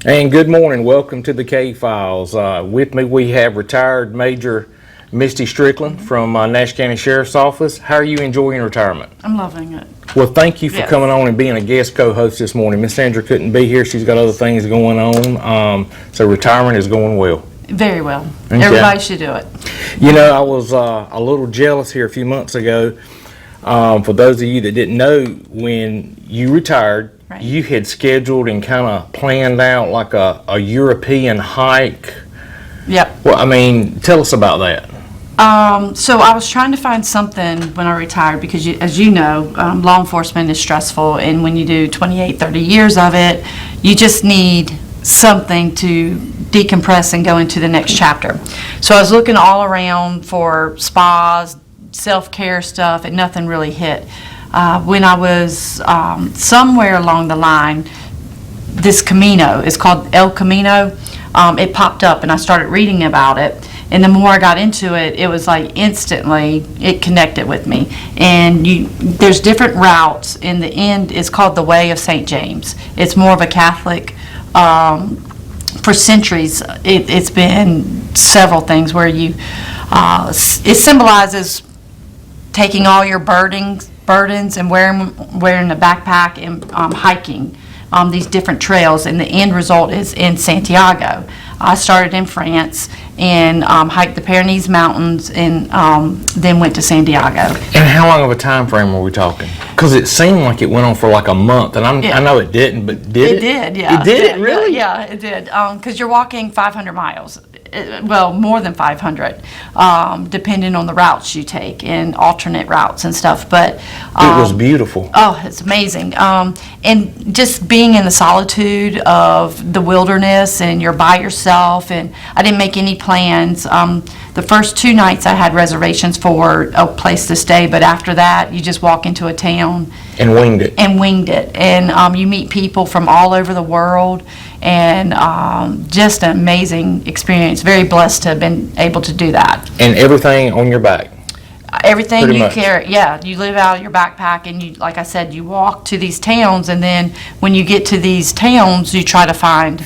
And good morning. Welcome to the K-Files. With me we have retired Major Miste Strickland from Nash County Sheriffs Office. How are you enjoying retirement? I'm loving it. Well, thank you for coming on and being a guest co-host this morning. Miss Sandra couldn't be here. She's got other things going on. So retirement is going well. Very well. Okay. Everybody should do it. You know, I was a little jealous here a few months ago. For those of you that didn't know, when you retired, Right. you had scheduled and kind of planned out like a European hike. Yep. Well, I mean, tell us about that. So I was trying to find something when I retired because, as you know, law enforcement is stressful, and when you do 28, 30 years of it, you just need something to decompress and go into the next chapter. So I was looking all around for spas, self-care stuff, and nothing really hit. When I was somewhere along the line, this Camino, it's called El Camino, it popped up and I started reading about it. And the more I got into it, it was like instantly it connected with me. And there's different routes. In the end, it's called the Way of St. James. It's more of a Catholic. For centuries, it's been several things where it symbolizes taking all your burdens and wearing a backpack and hiking these different trails, and the end result is in Santiago. I started in France and hiked the Pyrenees Mountains and then went to Santiago. And how long of a time frame were we talking? Because it seemed like it went on for like a month, and I know it didn't, but did it? It did, yeah. It did, really? Yeah, it did. Because you're walking 500 miles. Well, more than 500, depending on the routes you take and alternate routes and stuff. But it was beautiful. Oh, it's amazing. And just being in the solitude of the wilderness, and you're by yourself, and I didn't make any plans. The first 2 nights I had reservations for a place to stay, but after that you just walk into a town and winged it. And you meet people from all over the world, and just an amazing experience. Very blessed to have been able to do that. And everything on your back. Everything Pretty you much. carry, yeah. You live out of your backpack, and you, like I said, you walk to these towns, and then when you get to these towns, you try to find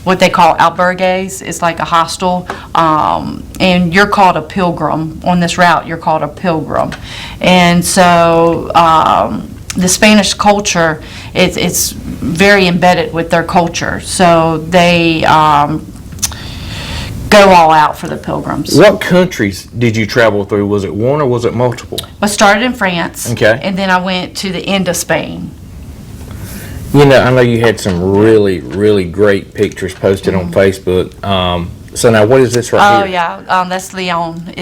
what they call albergues. It's like a hostel, and you're called a pilgrim on this route. You're called a pilgrim, and so the Spanish culture, it's very embedded with their culture. So they go all out for the pilgrims. What countries did you travel through? Was it one or was it multiple? I started in France, Okay. and then I went to the end of Spain. You know, I know you had some really, really great pictures posted on Facebook. So now, what is this right Oh here? yeah, that's Lyon.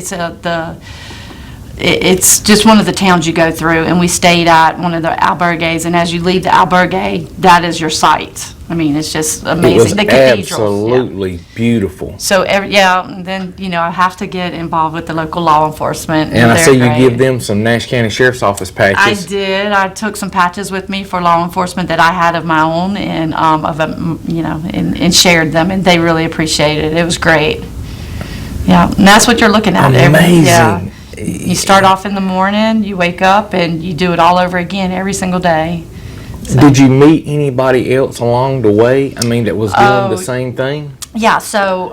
It's just one of the towns you go through, and we stayed at one of the albergues. And as you leave the albergue, that is your site. I mean, it's just amazing. It was The cathedrals, absolutely beautiful. So and then I have to get involved with the local law enforcement. And I they're see you great. give them some Nash County Sheriff's Office I patches. did. I took some patches with me for law enforcement that I had of my own, and and shared them, and they really appreciated it. It was great. Yeah, and that's what you're looking at. Amazing. Yeah. You start off in the morning, you wake up, and you do it all over again every single day. So, Did you meet anybody else along the way? I mean, that was doing the same thing? yeah, so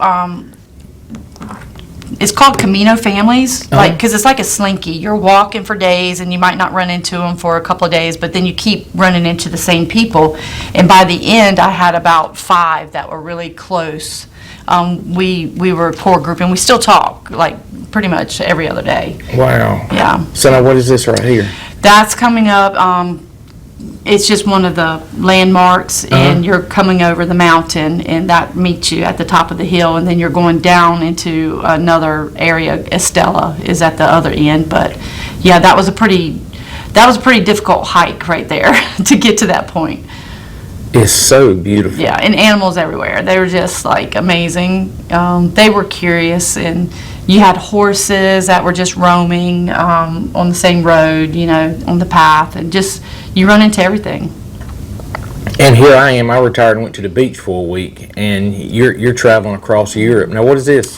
it's called Camino Families, because it's like a slinky. You're walking for days, and you might not run into them for a couple of days, but then you keep running into the same people. And by the end, I had about 5 that were really close. We were a core group, and we still talk like pretty much every other day. Wow. Yeah. So now, what is this right here? That's coming up. It's just one of the landmarks, and you're coming over the mountain, and that meets you at the top of the hill, and then you're going down into another area. Estella is at the other end, but yeah, that was a pretty difficult hike right there to get to that point. It's so beautiful. Yeah, and animals everywhere. They were just like amazing. They were curious, and you had horses that were just roaming on the same road, on the path, and just you run into everything. And here I am. I retired and went to the beach for a week, and you're traveling across Europe. Now, what is this?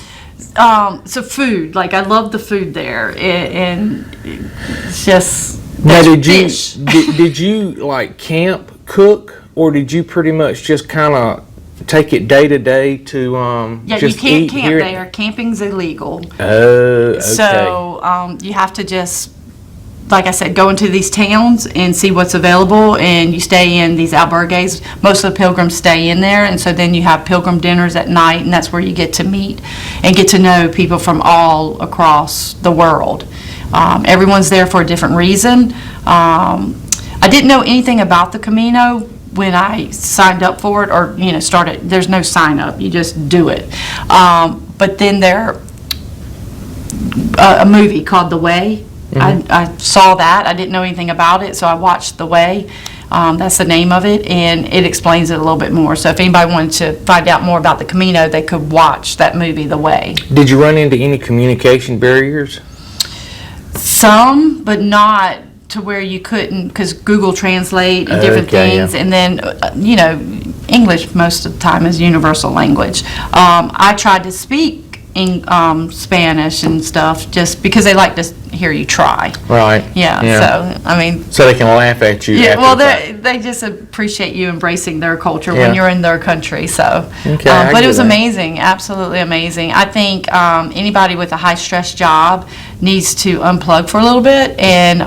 So food, like I love the food there, and it's just Now, fish. did you like camp, cook, or did you pretty much just kind of take it day to day to Yeah, just you can't eat camp here? there. Camping's illegal. Oh, okay. So you have to just, like I said, go into these towns and see what's available, and you stay in these albergues. Most of the pilgrims stay in there, and so then you have pilgrim dinners at night, and that's where you get to meet and get to know people from all across the world. Everyone's there for a different reason. I didn't know anything about the Camino when I signed up for it, or started. There's no sign up; you just do it. But then there a movie called The Way. I saw that. I didn't know anything about it, so I watched The Way. That's the name of it, and it explains it a little bit more. So if anybody wanted to find out more about the Camino, they could watch that movie, The Way. Did you run into any communication barriers? Some, but not to where you couldn't, because Google Translate and different things, and then, English most of the time is universal language. I tried to speak in Spanish and stuff, just because they like to hear you try. Right. Yeah. So I mean. So they can laugh at you. Yeah. After Well, the fact. they just appreciate you embracing their culture Yeah. when you're in their country. So. Okay, I but it get was that. amazing. Absolutely amazing. I think anybody with a high stress job needs to unplug for a little bit, and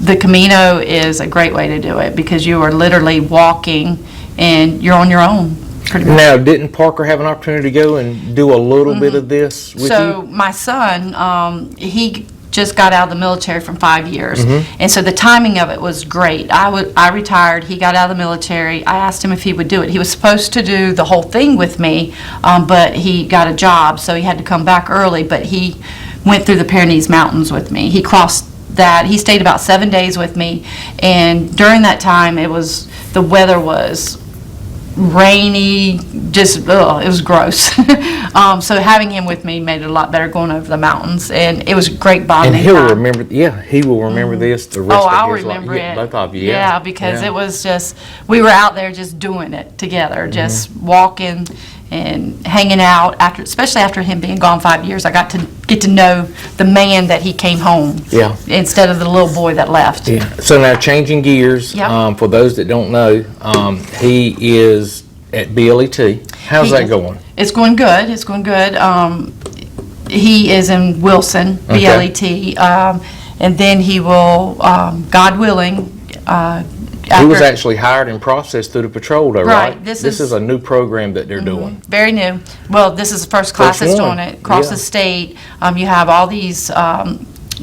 the Camino is a great way to do it, because you are literally walking and you're on your own. Pretty much. Now, didn't Parker have an opportunity to go and do a little bit of this with So you? my son, he just got out of the military from 5 years, Mm-hmm. and so the timing of it was great. I retired. He got out of the military. I asked him if he would do it. He was supposed to do the whole thing with me, but he got a job, so he had to come back early. But he went through the Pyrenees Mountains with me. He crossed that. He stayed about 7 days with me, and during that time, the weather was rainy, just it was gross. So having him with me made it a lot better, going over the mountains, and it was great bonding. And he'll time. remember, he will remember this the rest of I'll his life. remember Yeah, it. both of you, Yeah, because Yeah. it was just, we were out there just doing it together, just walking and hanging out, especially after him being gone 5 years. I got to get to know the man that he came home. Yeah. Instead of the little boy that left. Yeah. So now changing gears, Yep. for those that don't know, he is at BLET. How's He that is. going? It's going good. It's going good. He is in Wilson, Okay. BLET, and then he will, God willing, He was after- actually hired and processed through the patrol, though, right? Right. This is is- a new program that they're doing. very new. Well, this is the first class First that's one. doing it across Yeah. the state. You have all these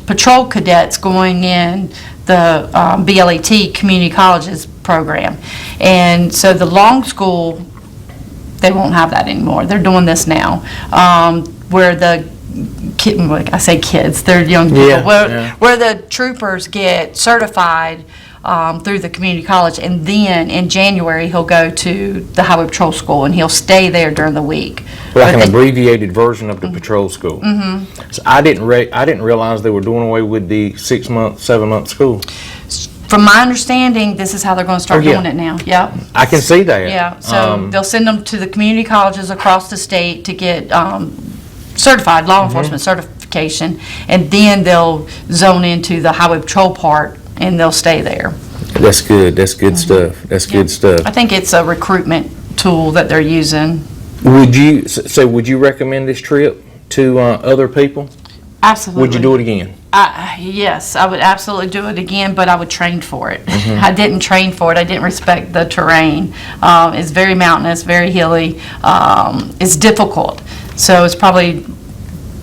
patrol cadets going in the BLET Community Colleges program, and so the long school, they won't have that anymore. They're doing this now, where the I say kids, they're young people, Yeah, where, yeah. where the troopers get certified through the community college, and then in January he'll go to the highway patrol school, and he'll stay there during the week. Like But an they- abbreviated version of the patrol school. Mm-hmm. So I didn't realize they were doing away with the 6-month, 7-month school. From my understanding, this is how they're going to start Oh, yeah. doing it now. Yep. I can see that. Yeah, so they'll send them to the community colleges across the state to get certified, law enforcement certification, and then they'll zone into the highway patrol part, and they'll stay there. That's good. That's good stuff. That's good stuff. I think it's a recruitment tool that they're using. Would you recommend this trip to other people? Absolutely. Would you do it again? Yes, I would absolutely do it again, but I would train for it. I didn't train for it. I didn't respect the terrain. It's very mountainous, very hilly. It's difficult. So it's probably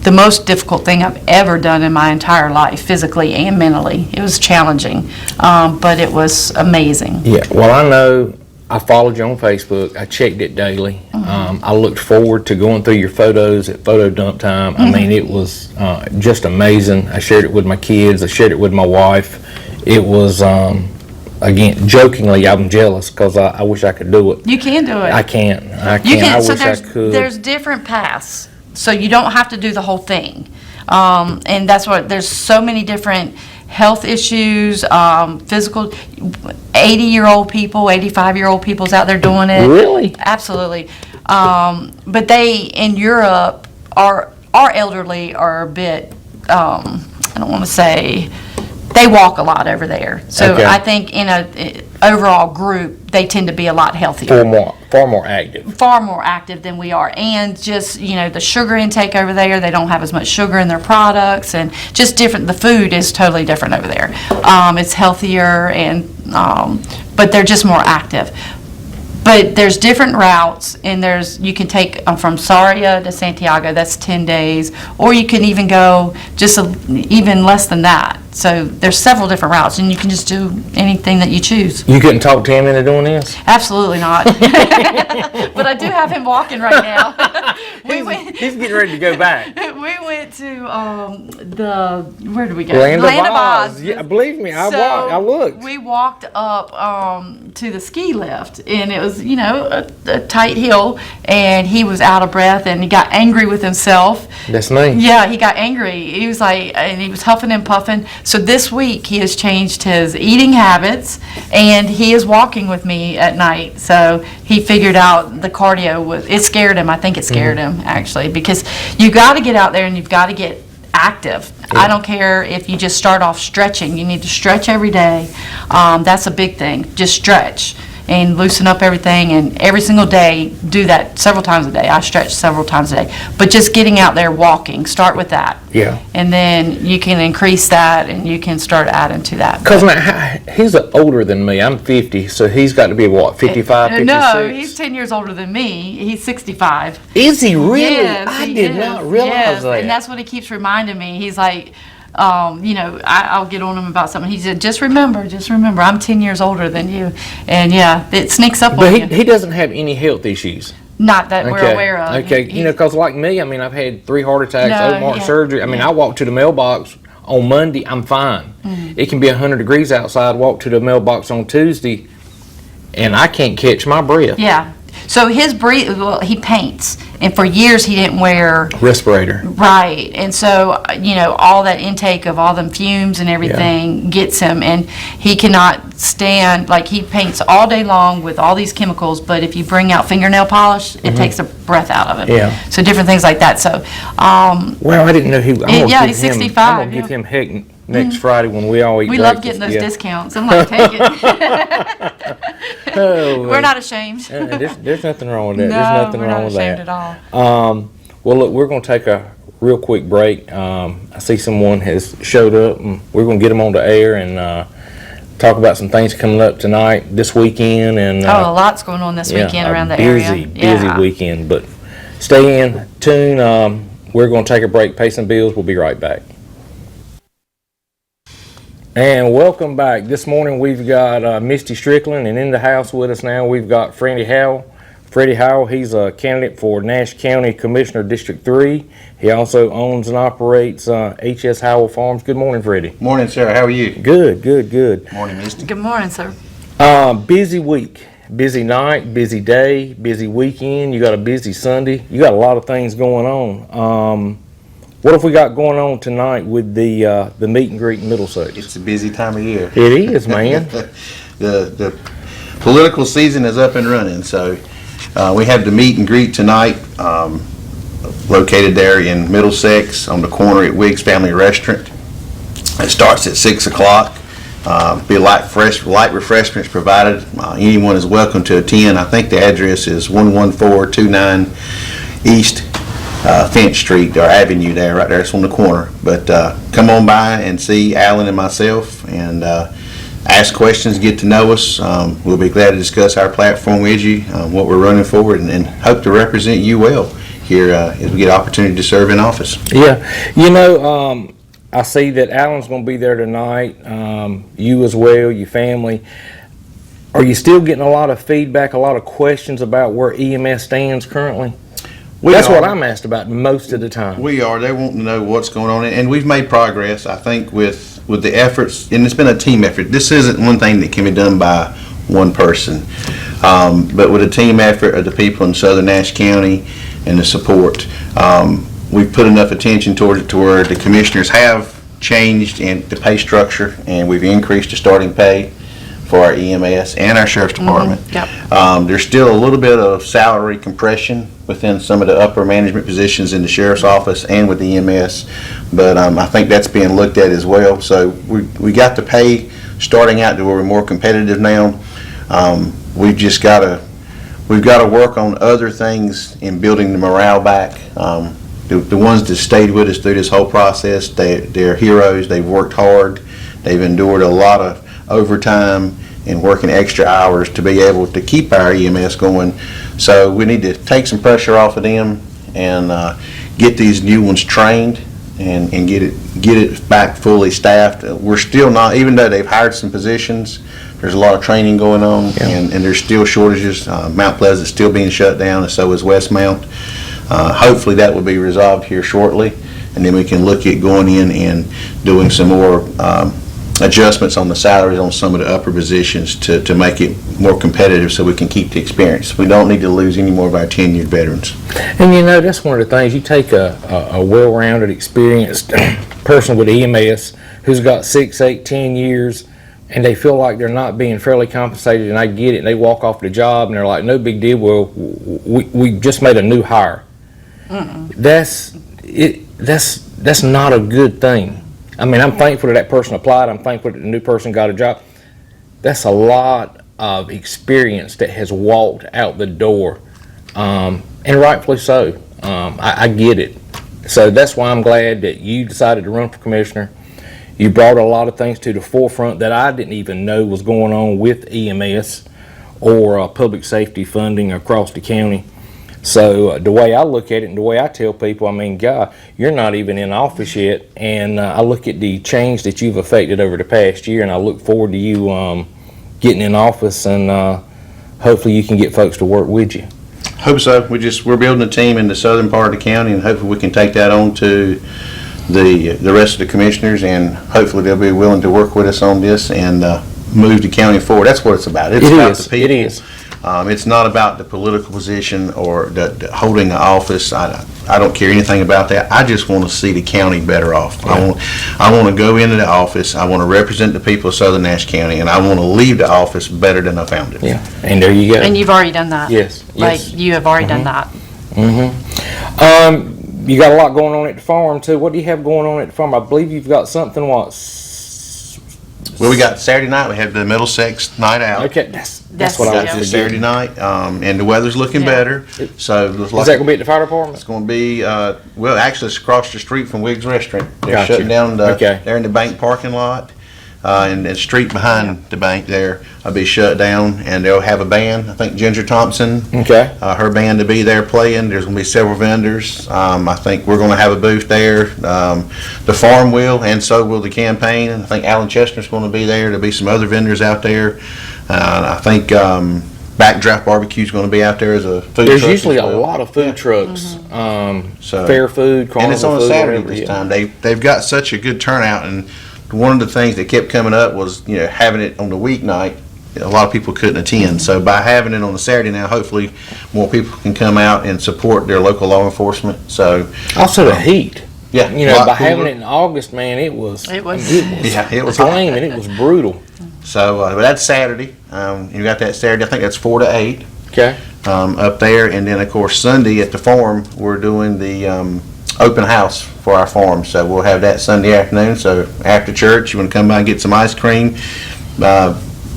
the most difficult thing I've ever done in my entire life, physically and mentally. It was challenging, but it was amazing. Yeah. Well, I know I followed you on Facebook. I checked it daily. I looked forward to going through your photos at photo dump time. I mean, it was just amazing. I shared it with my kids. I shared it with my wife. It was, again, jokingly, I'm jealous because I wish I could do it. You can do it. I can't. I You can't. I can. So wish I could. there's different paths, so you don't have to do the whole thing. And that's what, there's so many different health issues, physical, 80-year-old people, 85-year-old people's out there doing it. Really? Absolutely. But they, in Europe, our elderly are a bit, I don't want to say They walk a lot over there. So Okay. I think in a overall group, they tend to be a lot healthier. Far more active. Far more active than we are. And just, the sugar intake over there, they don't have as much sugar in their products, and just different. The food is totally different over there. It's healthier, and but they're just more active. But there's different routes, and you can take from Sarria to Santiago, that's 10 days, or you can even go just even less than that. So there's several different routes, and you can just do anything that you choose. You couldn't talk Tim into doing this? Absolutely not. But I do have him walking right now. He's getting ready to go back. We went to where did we go? Land of Oz. Yeah, believe me, I looked. We walked up to the ski lift, and it was, a tight hill, and he was out of breath, and he got angry with himself. That's me. Yeah, he got angry. He was and he was huffing and puffing. So this week he has changed his eating habits, and he is walking with me at night. So he figured out the cardio it scared him. I think it scared him, actually, because you got to get out there and you've got to get active. Yeah. I don't care if you just start off stretching. You need to stretch every day. That's a big thing. Just stretch and loosen up everything, and every single day do that several times a day. I stretch several times a day. But just getting out there walking, start with that. Yeah. And then you can increase that, and you can start adding to that. Because he's older than me. I'm 50, so he's got to be, what, 55, 56? No, he's 10 years older than me. He's 65. Is he really? Yes, I did not realize that. And that's what he keeps reminding me. He's like, I'll get on him about something. He said, just remember, I'm 10 years older than you. And yeah, it sneaks up on you. But he doesn't have any health issues. Not that we're aware of. Okay, because like me, I've had 3 heart attacks, open heart surgery. I walk to the mailbox on Monday, I'm fine. Mm-hmm. It can be 100 degrees outside, walk to the mailbox on Tuesday, and I can't catch my breath. Yeah. So he paints, and for years he didn't wear respirator. Right, and so all that intake of all them fumes and everything gets him, and he cannot stand. Like, he paints all day long with all these chemicals, but if you bring out fingernail polish, it takes the breath out of him. Yeah. So different things like that. So. Well, I didn't know he. He's 65. I'm gonna give him heck next Friday when we all eat. We love getting those discounts. I'm like, take it. We're not ashamed. There's nothing wrong with that. No, There's nothing we're wrong not with ashamed that. at all. Well, look, we're going to take a real quick break. I see someone has showed up, and we're going to get them on the air and talk about some things coming up tonight, this weekend, and a lot's going on this weekend around the area. Busy weekend. But stay in tune. We're going to take a break, pay some bills. We'll be right back. And welcome back. This morning we've got Miste Strickland, and in the house with us now we've got Freddy Howell. Freddy Howell, he's a candidate for Nash County Commissioner District 3. He also owns and operates H.S. Howell Farms. Good morning, Freddy. Morning, sir. How are you? Good. Morning, Misty. Good morning, sir. Busy week, busy night, busy day, busy weekend. You got a busy Sunday. You got a lot of things going on. What have we got going on tonight with the meet and greet in Middlesex? It's a busy time of year. It is, man. The political season is up and running, so we have the meet and greet tonight, located there in Middlesex on the corner at Wiggs Family Restaurant. It starts at 6 o'clock. Be light refreshments provided. Anyone is welcome to attend. I think the address is 11429 East Finch Street, or Avenue there, right there. It's on the corner. But come on by and see Alan and myself, and ask questions, get to know us. We'll be glad to discuss our platform with you, what we're running for, and hope to represent you well here as we get opportunity to serve in office. Yeah, I see that Alan's going to be there tonight. You as well, your family. Are you still getting a lot of feedback, a lot of questions about where EMS stands currently? That's what I'm asked about most of the time. We are. They want to know what's going on, and we've made progress, I think, with the efforts, and it's been a team effort. This isn't one thing that can be done by one person, but with a team effort of the people in Southern Nash County and the support, we've put enough attention toward it to where the commissioners have changed in the pay structure, and we've increased the starting pay for our EMS and our sheriff's department. Yep. There's still a little bit of salary compression within some of the upper management positions in the sheriff's office and with the EMS, but I think that's being looked at as well. So we got the pay starting out to where we're more competitive now. We've just got to work on other things in building the morale back. The ones that stayed with us through this whole process, they're heroes. They've worked hard. They've endured a lot of overtime and working extra hours to be able to keep our EMS going. So we need to take some pressure off of them and get these new ones trained and get it back fully staffed. We're still not, even though they've hired some positions, there's a lot of training going on, and there's still shortages. Mount Pleasant's still being shut down, and so is Westmount. Hopefully that will be resolved here shortly, and then we can look at going in and doing some more adjustments on the salaries on some of the upper positions to make it more competitive so we can keep the experience. We don't need to lose any more of our tenured veterans. And you know, that's one of the things, you take a well-rounded, experienced person with EMS who's got 6, 8, 10 years, and they feel like they're not being fairly compensated, and I get it, and they walk off the job and they're like, no big deal, well, we just made a new hire. That's not a good thing. I mean, I'm thankful that person applied. I'm thankful that the new person got a job. That's a lot of experience that has walked out the door, and rightfully so. I get it. So that's why I'm glad that you decided to run for commissioner. You brought a lot of things to the forefront that I didn't even know was going on with EMS or public safety funding across the county. So the way I look at it and the way I tell people, I mean, God, you're not even in office yet, and I look at the change that you've affected over the past year, and I look forward to you getting in office, and hopefully you can get folks to work with you. Hope so. We're building a team in the southern part of the county, and hopefully we can take that on to the rest of the commissioners, and hopefully they'll be willing to work with us on this and move the county forward. That's what it's about. It's about the people. It is. It's not about the political position or the holding the office. I don't care anything about that. I just want to see the county better off. Yeah. I want to go into the office. I want to represent the people of Southern Nash County, and I want to leave the office better than I found it. Yeah, and there you go. And you've already done that. Yes. Like, you have already done that. You got a lot going on at the farm too. What do you have going on at the farm? I believe you've got something. Well, we got Saturday night. We have the Middlesex night out. Okay, that's That's what I Got was this forgetting. Saturday night, and the weather's looking better. So it looks Is that going to be at the fire department? It's going to be, well, actually, it's across the street from Wiggs Restaurant. They're Gotcha. shutting down Okay. they're in the bank parking lot, and the street behind the bank there will be shut down, and they'll have a band. I think Ginger Thompson, Okay. her band to be there playing. There's going to be several vendors. I think we're going to have a booth there. The farm will, and so will the campaign. I think Alan Chestner's going to be there. There'll be some other vendors out there. I think Backdraft Barbecue is going to be out there as a food There's truck usually as a well. lot of food trucks, So- fair food, carnival And it's on a food, Saturday whatever, this yeah. time. They've got such a good turnout, and one of the things that kept coming up was, having it on the weeknight. A lot of people couldn't attend. So by having it on a Saturday now, hopefully more people can come out and support their local law enforcement. So Also the heat. yeah, You a know, lot by cooler. having it in August, man, it was It was- Yeah, it was hot. flaming. It was brutal. So but that's Saturday. You got that Saturday. I think that's 4 to 8 Okay. up there, and then of course Sunday at the farm we're doing the open house for our farm. So we'll have that Sunday afternoon. So after church, you want to come by and get some ice cream,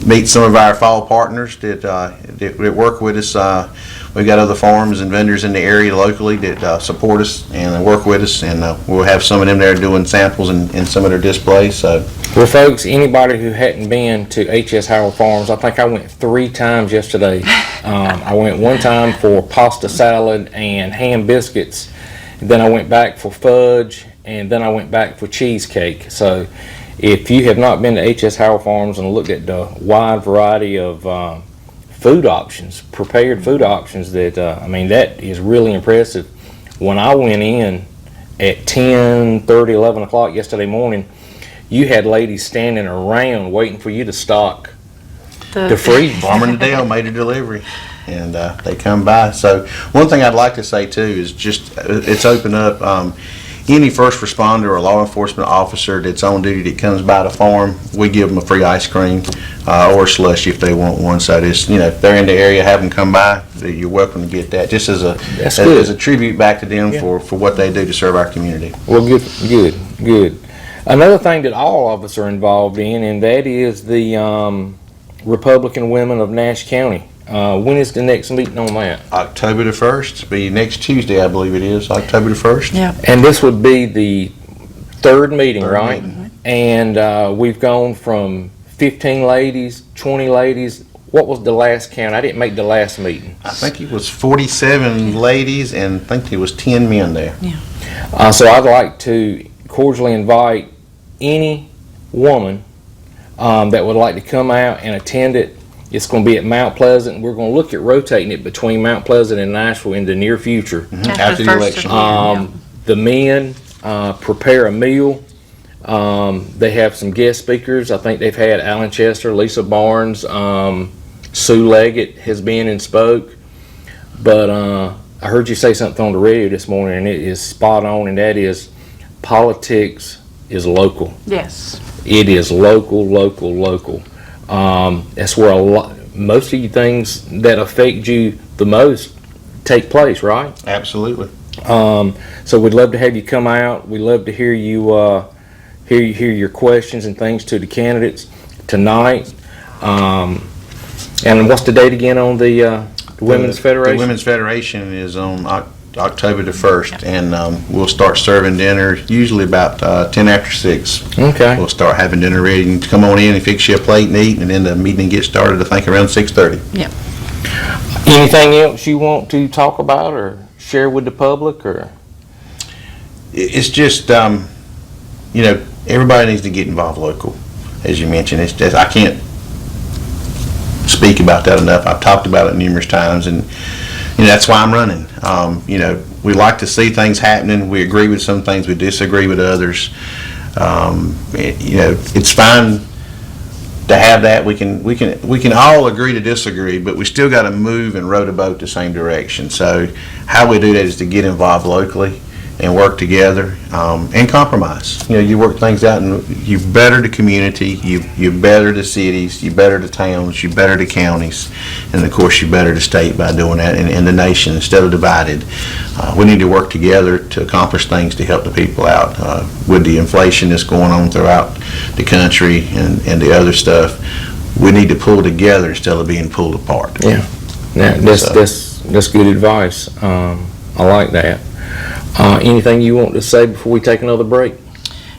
meet some of our fall partners that work with us. We've got other farms and vendors in the area locally that support us and work with us, and we'll have some of them there doing samples and some of their displays. So Well, folks, anybody who hadn't been to H.S. Howell Farms, I think I went 3 times yesterday. I went one time for pasta salad and ham biscuits, and then I went back for fudge, and then I went back for cheesecake. So if you have not been to H.S. Howell Farms and looked at the wide variety of food options, prepared food options, that is really impressive. When I went in at 10:30, 11 o'clock yesterday morning, you had ladies standing around waiting for you to stock the freezer. Farmer Nadell made a delivery, and they come by. So one thing I'd like to say too is just it's opened up. any first responder or law enforcement officer that's on duty that comes by the farm, we give them a free ice cream or slushie if they want one. So this, if they're in the area, have them come by. You're welcome to get that, just as a tribute back to them for what they do to serve our community. Well, good. Another thing that all of us are involved in, and that is the Republican Women of Nash County. When is the next meeting on that? October the 1st, be next Tuesday, I believe it is, October the 1st. Yeah. And this would be the third meeting, right? meeting. And we've gone from 15 ladies, 20 ladies. What was the last count? I didn't make the last meeting. I think it was 47 ladies, and I think there was 10 men there. So I'd like to cordially invite any woman that would like to come out and attend it. It's going to be at Mount Pleasant. We're going to look at rotating it between Mount Pleasant and Nashville in the near future. After the election. The men prepare a meal. They have some guest speakers. I think they've had Alan Chester, Lisa Barnes, Sue Leggett has been and spoke. But I heard you say something on the radio this morning, and it is spot on, and that is politics is local. Yes. It is local. That's where most of the things that affect you the most take place, right? Absolutely. So we'd love to have you come out. We'd love to hear you hear your questions and things to the candidates tonight. And what's the date again on the Women's Federation? The Women's Federation is on October the 1st, and we'll start serving dinner usually about 10 after 6. Okay. We'll start having dinner ready, and come on in and fix you a plate and eat, and then the meeting gets started, I think, around 6:30. Yeah. Anything else you want to talk about or share with the public? Or It's just, everybody needs to get involved local, as you mentioned. It's just, I can't speak about that enough. I've talked about it numerous times, and that's why I'm running. We like to see things happening. We agree with some things. We disagree with others. It's fine to have that. We can all agree to disagree, but we still got to move and row the boat the same direction. So how we do that is to get involved locally and work together and compromise. You work things out, and you better the community, you better the cities, you better the towns, you better the counties, and of course you better the state by doing that, and the nation instead of divided. We need to work together to accomplish things to help the people out. With the inflation that's going on throughout the country and the other stuff, we need to pull together instead of being pulled apart. yeah, that's good advice. I like that. Anything you want to say before we take another break?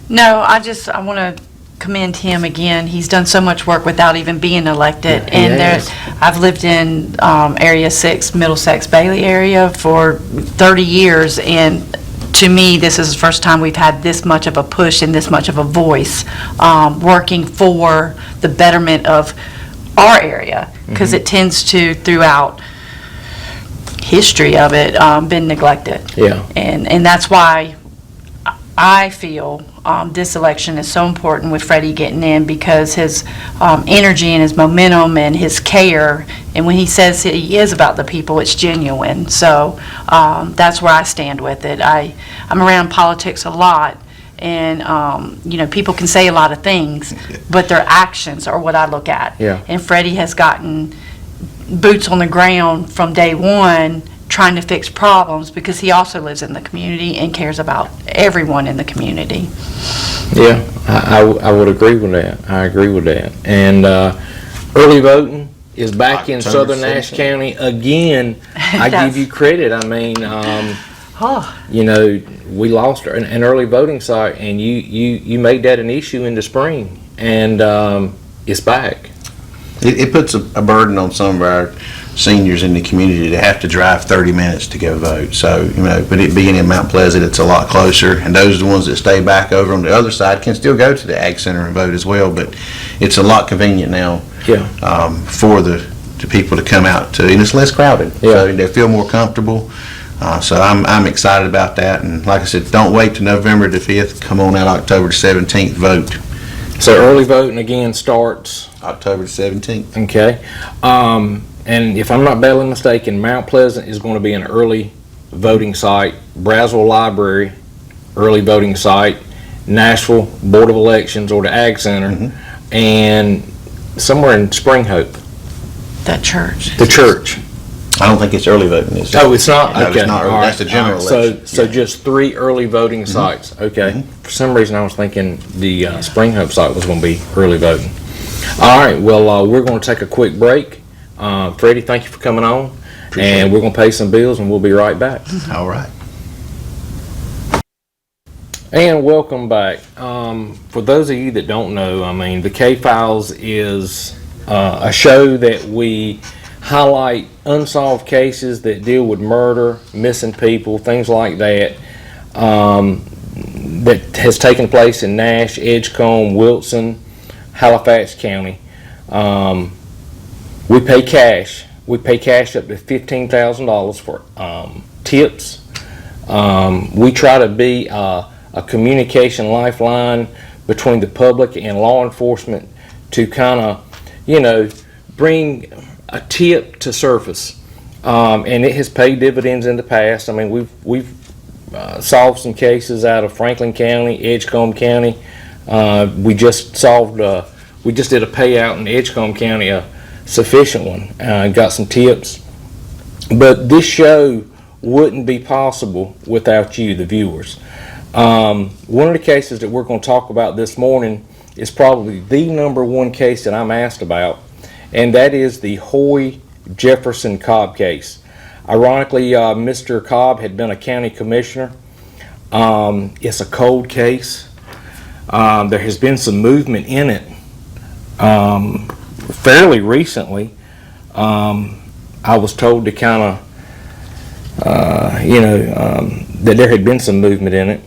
No, I want to commend him again. He's done so much work without even being elected. Yeah, he And has. I've lived in Area 6, Middlesex Bailey area for 30 years, and to me, this is the first time we've had this much of a push and this much of a voice working for the betterment of our area, because it tends to, throughout history of it, been neglected. Yeah. And that's why I feel this election is so important with Freddie getting in, because his energy and his momentum and his care, and when he says he is about the people, it's genuine. So that's where I stand with it. I'm around politics a lot, and people can say a lot of things, but their actions are what I look at. Yeah. And Freddie has gotten boots on the ground from day one, trying to fix problems, because he also lives in the community and cares about everyone in the community. Yeah, I would agree with that. I agree with that. And early voting is back in October southern Nash 17th. County again. I give you credit. I mean, we lost an early voting site, and you made that an issue in the spring, and it's back. It puts a burden on some of our seniors in the community to have to drive 30 minutes to go vote. So, but it being in Mount Pleasant, it's a lot closer. And those are the ones that stay back over on the other side can still go to the Ag Center and vote as well. But it's a lot convenient now for the people to come out to, and it's less crowded. Yeah. So they feel more comfortable. So I'm excited about that. And like I said, don't wait till November the 5th. Come on out October the 17th, vote. So early voting again starts October the 17th. Okay. And if I'm not badly mistaken, Mount Pleasant is going to be an early voting site. Braswell Library early voting site, Nashville Board of Elections or the Ag Center, and somewhere in Spring Hope, That church. the church. I don't think it's early voting, is it? Oh, it's not? No, Okay. it's not early. All That's the general election. So just 3 early voting sites, okay. For some reason, I was thinking the Spring Hope site was going to be early voting. All right, well, we're going to take a quick break. Freddie, thank you for coming on. And we're going to pay some bills, and we'll be right back. All right. And welcome back. For those of you that don't know, I mean, the K-Files is a show that we highlight unsolved cases that deal with murder, missing people, things like that, that has taken place in Nash, Edgecombe, Wilson, Halifax County. We pay cash. We pay cash up to $15,000 for tips. We try to be a communication lifeline between the public and law enforcement to kind of, bring a tip to surface, and it has paid dividends in the past. I mean, we've solved some cases out of Franklin County, Edgecombe County. We just did a payout in Edgecombe County, a sufficient one, got some tips. But this show wouldn't be possible without you, the viewers. One of the cases that we're going to talk about this morning is probably the #1 case that I'm asked about, and that is the Hoy Jefferson Cobb case. Ironically, Mr. Cobb had been a county commissioner. It's a cold case. There has been some movement in it fairly recently. I was told to kind of, that there had been some movement in it.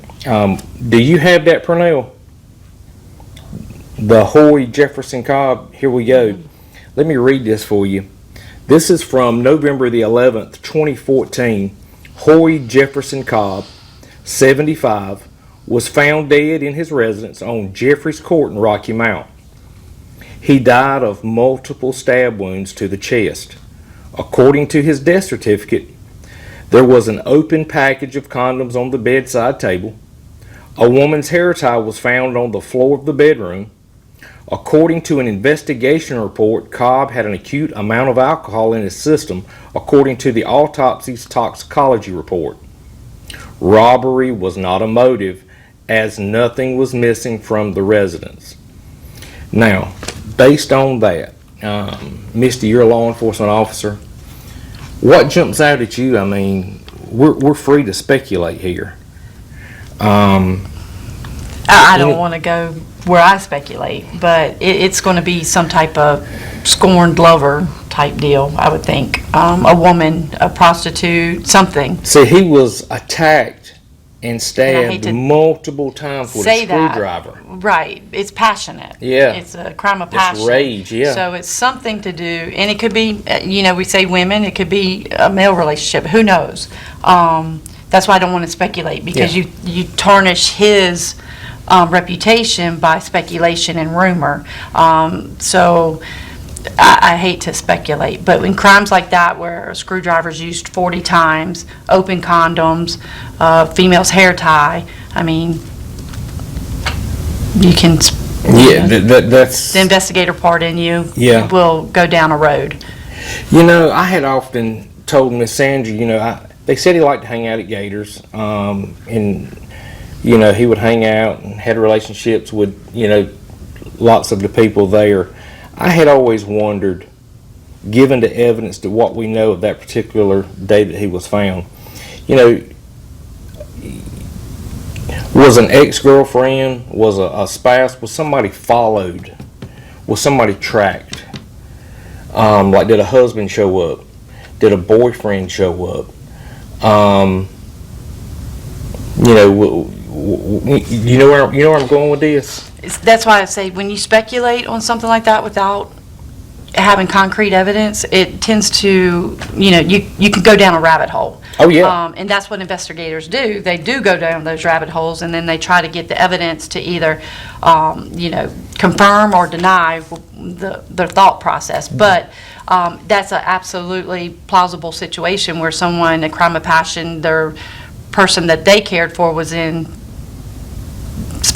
Do you have that, Pernell? The Hoy Jefferson Cobb, here we go. Let me read this for you. This is from November the 11th, 2014. Hoy Jefferson Cobb, 75, was found dead in his residence on Jeffries Court in Rocky Mount. He died of multiple stab wounds to the chest. According to his death certificate, there was an open package of condoms on the bedside table. A woman's hair tie was found on the floor of the bedroom. According to an investigation report, Cobb had an acute amount of alcohol in his system, according to the autopsy's toxicology report. Robbery was not a motive, as nothing was missing from the residence. Now, based on that, Misty, you're a law enforcement officer. What jumps out at you? I mean, we're free to speculate here. I don't want to go where I speculate, but it's going to be some type of scorned lover type deal, I would think. A woman, a prostitute, something. See, he was attacked and stabbed multiple times with a screwdriver. Right. It's passionate. Yeah. It's a crime of passion. It's rage, yeah. So it's something to do, and it could be, we say women, it could be a male relationship. Who knows? That's why I don't want to speculate, because you tarnish his reputation by speculation and rumor. So I hate to speculate, but in crimes like that where a screwdriver's used 40 times, open condoms, female's hair tie, I mean, you can, that's the investigator part in you will go down a road. I had often told Miss Sandra, they said he liked to hang out at Gators, and he would hang out and had relationships with lots of the people there. I had always wondered, given the evidence to what we know of that particular day that he was found, was an ex-girlfriend, was a spouse, was somebody followed, was somebody tracked? Like, did a husband show up? Did a boyfriend show up? You know where I'm going with this? That's why I say when you speculate on something like that without having concrete evidence, it tends to, you can go down a rabbit hole. Oh, yeah. And that's what investigators do. They do go down those rabbit holes, and then they try to get the evidence to either, confirm or deny their thought process. But that's an absolutely plausible situation where someone, a crime of passion, their person that they cared for was in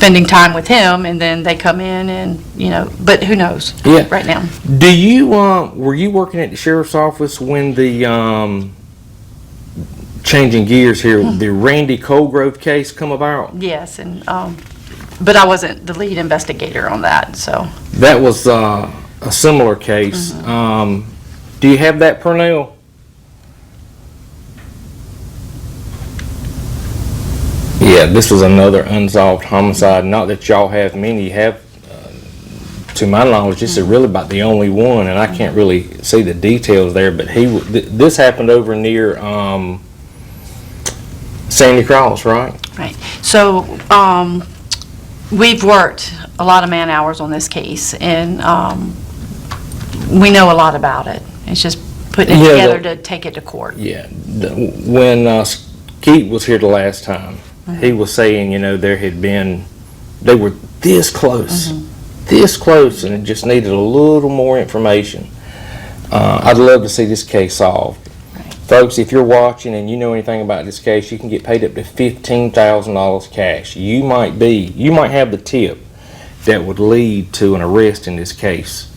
spending time with him, and then they come in and, you know, but who knows Yeah. right now. Do you, were you working at the sheriff's office when the, changing gears here, the Randy Colgrove case come about? Yes, and, but I wasn't the lead investigator on that, so. That was, a similar case. Do you have that, Pernell? Yeah, this was another unsolved homicide. Not that y'all have many. You have, to my knowledge, this is really about the only one, and I can't really see the details there. But this happened over near Sandy Cross, right? Right. So, we've worked a lot of man hours on this case, and we know a lot about it. It's just putting it together to take it to court. Yeah. When Skeet was here the last time, he was saying, you know, they were this close, and it just needed a little more information. I'd love to see this case solved. Folks, if you're watching and you know anything about this case, you can get paid up to $15,000 cash. You might have the tip that would lead to an arrest in this case.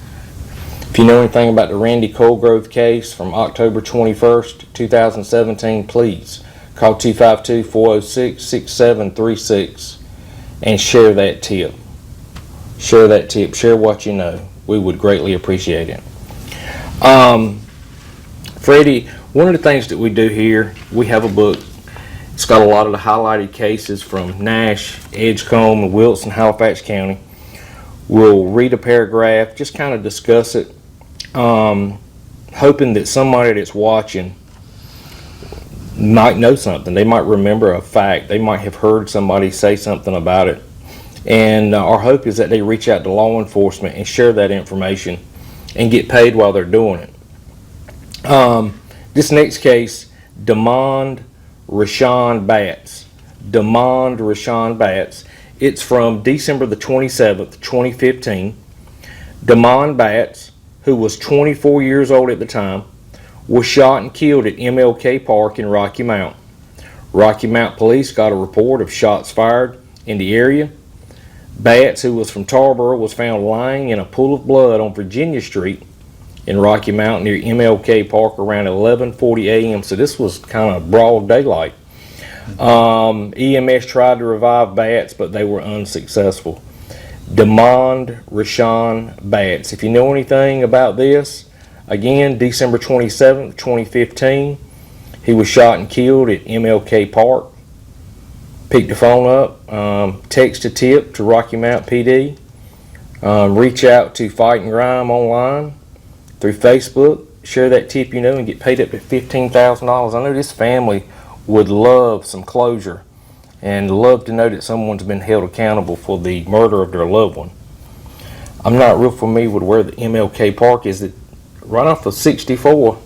If you know anything about the Randy Colgrove case from October 21st, 2017, please call 252-406-6736 and share that tip. Share that tip. Share what you know. We would greatly appreciate it. Freddie, one of the things that we do here, we have a book. It's got a lot of the highlighted cases from Nash, Edgecombe, Wilson, Halifax County. We'll read a paragraph, just kind of discuss it, hoping that somebody that's watching might know something. They might remember a fact. They might have heard somebody say something about it. And our hope is that they reach out to law enforcement and share that information and get paid while they're doing it. This next case, Demond Rashawn Batts. Demond Rashawn Batts. It's from December the 27th, 2015. Demond Batts, who was 24 years old at the time, was shot and killed at MLK Park in Rocky Mount. Rocky Mount police got a report of shots fired in the area. Batts, who was from Tarboro, was found lying in a pool of blood on Virginia Street in Rocky Mount near MLK Park around 11:40 a.m. So this was kind of broad daylight. EMS tried to revive Batts, but they were unsuccessful. Demond Rashawn Batts. If you know anything about this, again, December 27th, 2015, he was shot and killed at MLK Park. Pick the phone up, text a tip to Rocky Mount PD, reach out to Fighting Crime online through Facebook, share that tip you know and get paid up to $15,000. I know this family would love some closure and love to know that someone's been held accountable for the murder of their loved one. I'm not real familiar with where the MLK Park is. It right off of 64.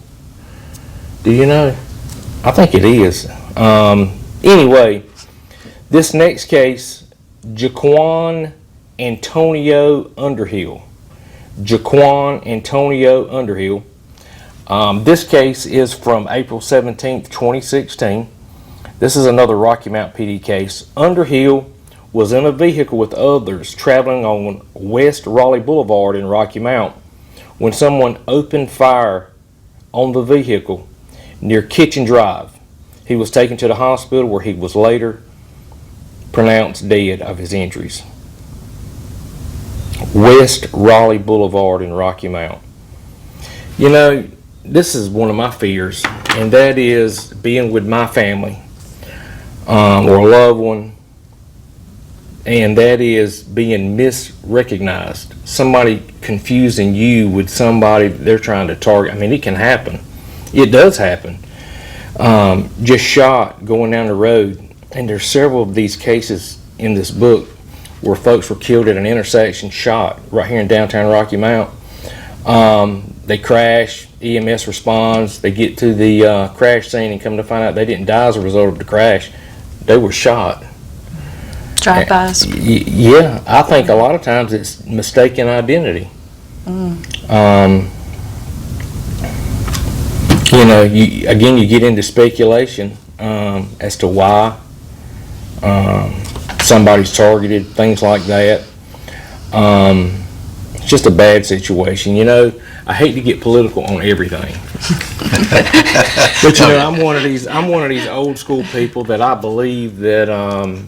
Do you know? I think it is. Anyway, this next case, Jaquan Antonio Underhill. Jaquan Antonio Underhill. This case is from April 17th, 2016. This is another Rocky Mount PD case. Underhill was in a vehicle with others traveling on West Raleigh Boulevard in Rocky Mount when someone opened fire on the vehicle near Kitchen Drive. He was taken to the hospital where he was later pronounced dead of his injuries. West Raleigh Boulevard in Rocky Mount. You know, this is one of my fears, and that is being with my family or a loved one, and that is being misrecognized. Somebody confusing you with somebody they're trying to target. I mean, it can happen. It does happen. Just shot going down the road. And there's several of these cases in this book where folks were killed at an intersection, shot right here in downtown Rocky Mount. They crash, EMS responds, they get to the crash scene and come to find out they didn't die as a result of the crash. They were shot. Drive-bys. Yeah, I think a lot of times it's mistaken identity. You know, you get into speculation as to why somebody's targeted, things like that. It's just a bad situation. You know, I hate to get political on everything. But you know, I'm one of these old school people that I believe that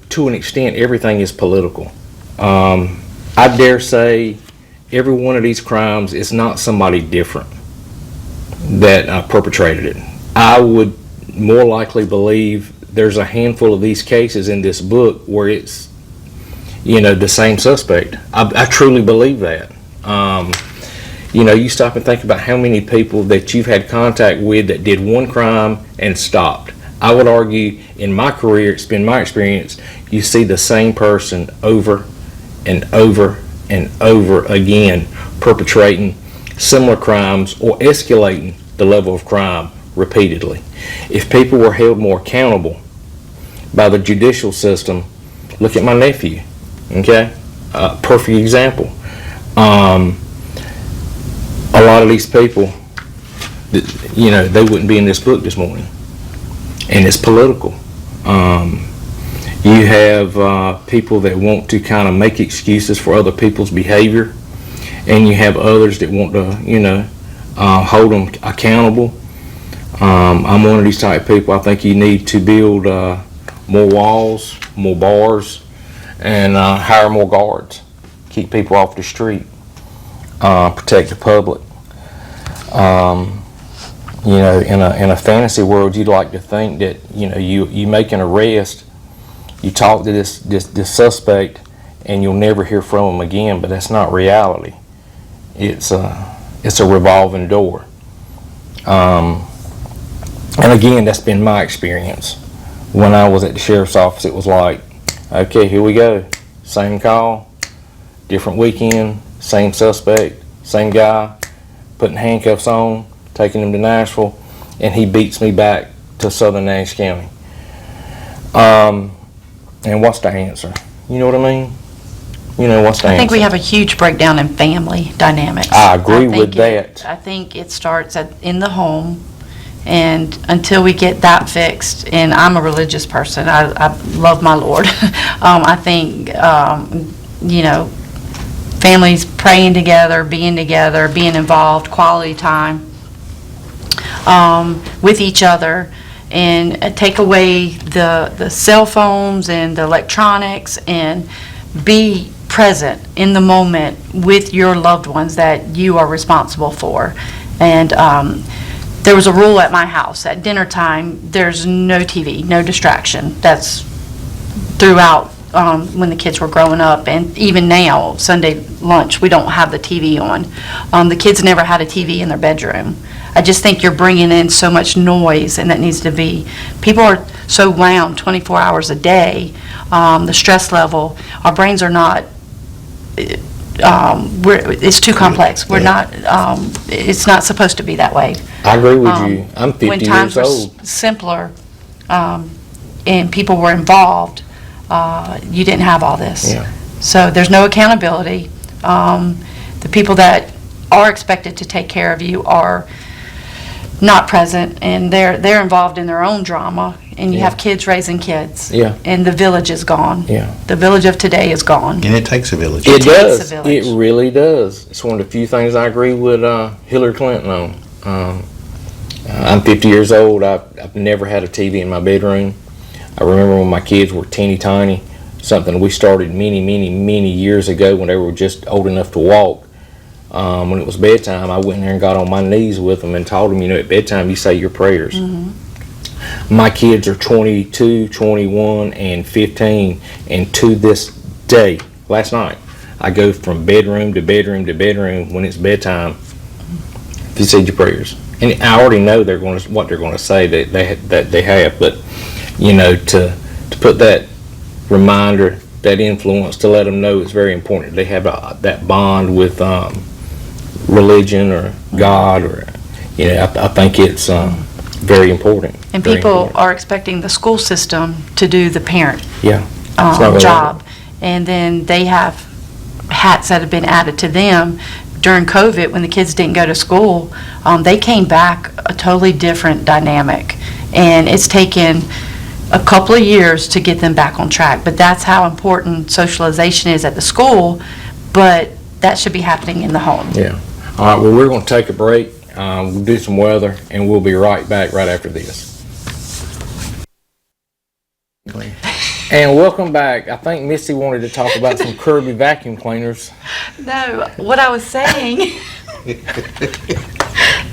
to an extent everything is political. I dare say every one of these crimes is not somebody different that perpetrated it. I would more likely believe there's a handful of these cases in this book where it's, you know, the same suspect. I truly believe that. You know, you stop and think about how many people that you've had contact with that did one crime and stopped. I would argue in my career, it's been my experience, you see the same person over and over and over again perpetrating similar crimes or escalating the level of crime repeatedly. If people were held more accountable by the judicial system, look at my nephew, okay? Perfect example. A lot of these people, you know, they wouldn't be in this book this morning. And it's political. You have people that want to kind of make excuses for other people's behavior, and you have others that want to, you know, hold them accountable. I'm one of these type of people. I think you need to build more walls, more bars, and hire more guards. Keep people off the street. Protect the public. You know, in a fantasy world, you'd like to think that, you know, you make an arrest, you talk to this suspect, and you'll never hear from him again. But that's not reality. It's a revolving door. And again, that's been my experience. When I was at the sheriff's office, it was like, okay, here we go. Same call, different weekend, same suspect, same guy, putting handcuffs on, taking him to Nashville, and he beats me back to southern Nash County. And what's the answer? You know what I mean? You know, what's the answer? I think we have a huge breakdown in family dynamics. I agree with that. I think it starts in the home, and until we get that fixed, and I'm a religious person, I love my Lord. I think, you know, families praying together, being involved, quality time with each other, and take away the cell phones and the electronics, and be present in the moment with your loved ones that you are responsible for. And there was a rule at my house: at dinner time, there's no TV, no distraction. That's throughout when the kids were growing up, and even now, Sunday lunch, we don't have the TV on. The kids never had a TV in their bedroom. I just think you're bringing in so much noise, and that needs to be, people are so wound 24 hours a day, the stress level, our brains are not, it's too complex. We're not, it's not supposed to be that way. I agree with you. I'm 50 when times years old. were simpler, and people were involved, you didn't have all this. Yeah. So there's no accountability. The people that are expected to take care of you are not present, and they're involved in their own drama, and you Yeah. have kids raising kids. Yeah. And the village is gone. Yeah. The village of today is gone. And it takes a village. It takes a does. village. It really does. It's one of the few things I agree with Hillary Clinton on. I'm 50 years old. I've never had a TV in my bedroom. I remember when my kids were teeny tiny, something we started many years ago when they were just old enough to walk. When it was bedtime, I went in there and got on my knees with them and told them, you know, at bedtime you say your prayers. Mm-hmm. My kids are 22, 21, and 15, and to this day, last night, I go from bedroom to bedroom to bedroom when it's bedtime. If you said your prayers, and I already know what they're going to say that they have, but you know, to put that reminder, that influence, to let them know it's very important. They have that bond with religion or God, or you know, I think it's very important. And very people important. are expecting the school system to do the parent Yeah. It's not really job, and then they have hats that have been added to them. During COVID, when the kids didn't go to school, they came back a totally different dynamic, and it's taken a couple of years to get them back on track. But that's how important socialization is at the school, but that should be happening in the home. Yeah. All right, well, we're going to take a break. We'll do some weather, and we'll be right back right after this. And welcome back. I think Misty wanted to talk about some Kirby vacuum cleaners. No, what I was saying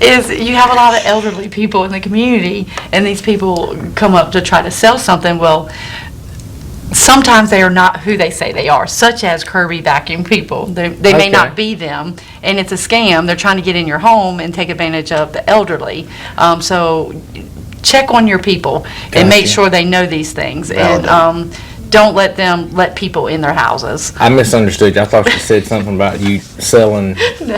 is you have a lot of elderly people in the community, and these people come up to try to sell something. Well, sometimes they are not who they say they are, such as Kirby vacuum people. They may Okay. not be them, and it's a scam. They're trying to get in your home and take advantage of the elderly. So check on your people and make Gotcha. sure they know these things. Validate. And don't let them let people in their houses. I misunderstood you. I thought you said something about you selling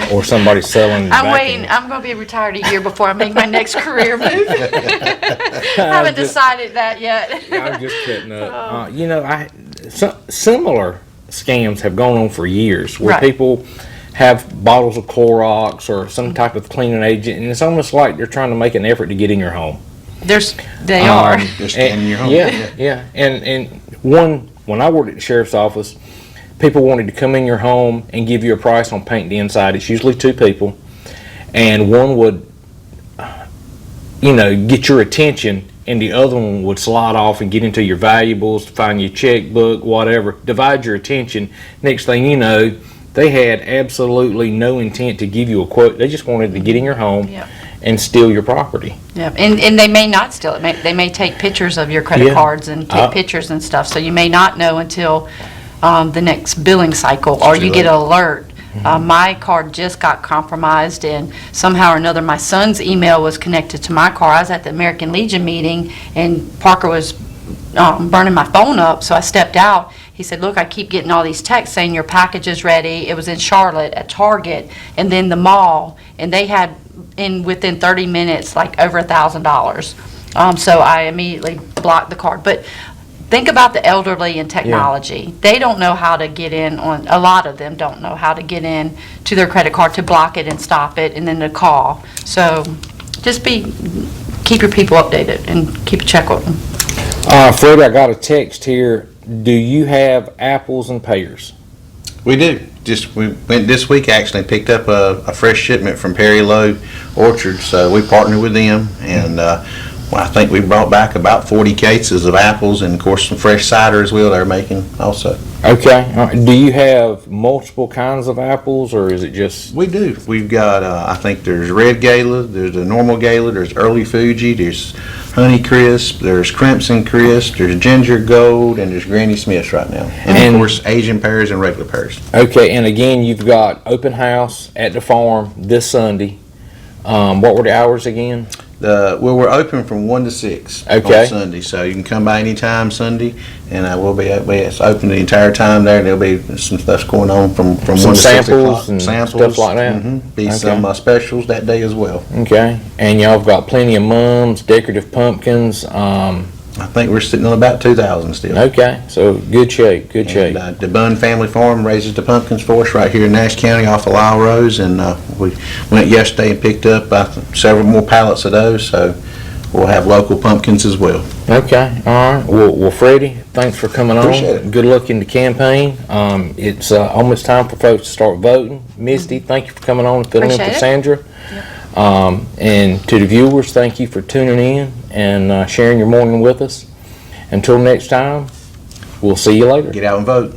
or somebody selling I'm vacuum. waiting. I'm going to be retired a year before I make my next career move. I haven't decided that yet. I'm just kidding up. You know, similar scams have gone on for years where Right. people have bottles of Clorox or some type of cleaning agent, and it's almost like they're trying to make an effort to get in your home. They are. Just in your home. Yeah. And when I worked at the sheriff's office, people wanted to come in your home and give you a price on paint the inside. It's usually two people, and one would, get your attention, and the other one would slide off and get into your valuables, find your checkbook, whatever, divide your attention. Next thing you know, they had absolutely no intent to give you a quote. They just wanted to get in your home Yep. and steal your property. Yeah, and they may not steal it. They may take pictures of your credit Yeah. cards and take pictures and stuff, so you may not know until the next billing cycle, or you get an alert. My card just got compromised, and somehow or another, my son's email was connected to my car. I was at the American Legion meeting, and Parker was burning my phone up, so I stepped out. He said, look, I keep getting all these texts saying your package is ready. It was in Charlotte at Target, and then the mall, and they had within 30 minutes like over $1,000. So I immediately blocked the card. But think about the elderly and technology. They don't know how to get in on, a lot of them don't know how to get in to their credit card to block it and stop it and then to call. So just keep your people updated and keep a check on them. Fred, I got a text here. Do you have apples and pears? We do. We went this week actually and picked up a fresh shipment from Perry Lowe Orchard. So we partnered with them, and I think we brought back about 40 cases of apples, and of course some fresh cider as well they're making also. Okay. Do you have multiple kinds of apples, or is it just... We do. We've got, I think there's Red Gala, there's a normal Gala, there's Early Fuji, there's Honey Crisp, there's Crimson Crisp, there's Ginger Gold, and there's Granny Smith's right now. And of course, Asian pears and regular pears. Okay, and again, you've got open house at the farm this Sunday. What were the hours again? Well, we're open from 1 to 6 Okay. on Sunday, so you can come by anytime Sunday, and it's open the entire time there. There'll be some stuff going on from 1 Some to 6 o'clock. samples and stuff like that? Be Okay. some specials that day as well. Okay, and y'all have got plenty of mums, decorative pumpkins. I think we're sitting on about 2,000 still. Okay, so good shape, good shape. And, the Bunn Family Farm raises the pumpkins for us right here in Nash County off of Lyle Rose, and we went yesterday and picked up several more pallets of those, so we'll have local pumpkins as well. Okay, all right. Well, Freddie, thanks for coming on. Appreciate it. Good luck in the campaign. It's almost time for folks to start voting. Misty, thank you for coming on and filling in for Appreciate it. Sandra. And to the viewers, thank you for tuning in and sharing your morning with us. Until next time, we'll see you later. Get out and vote.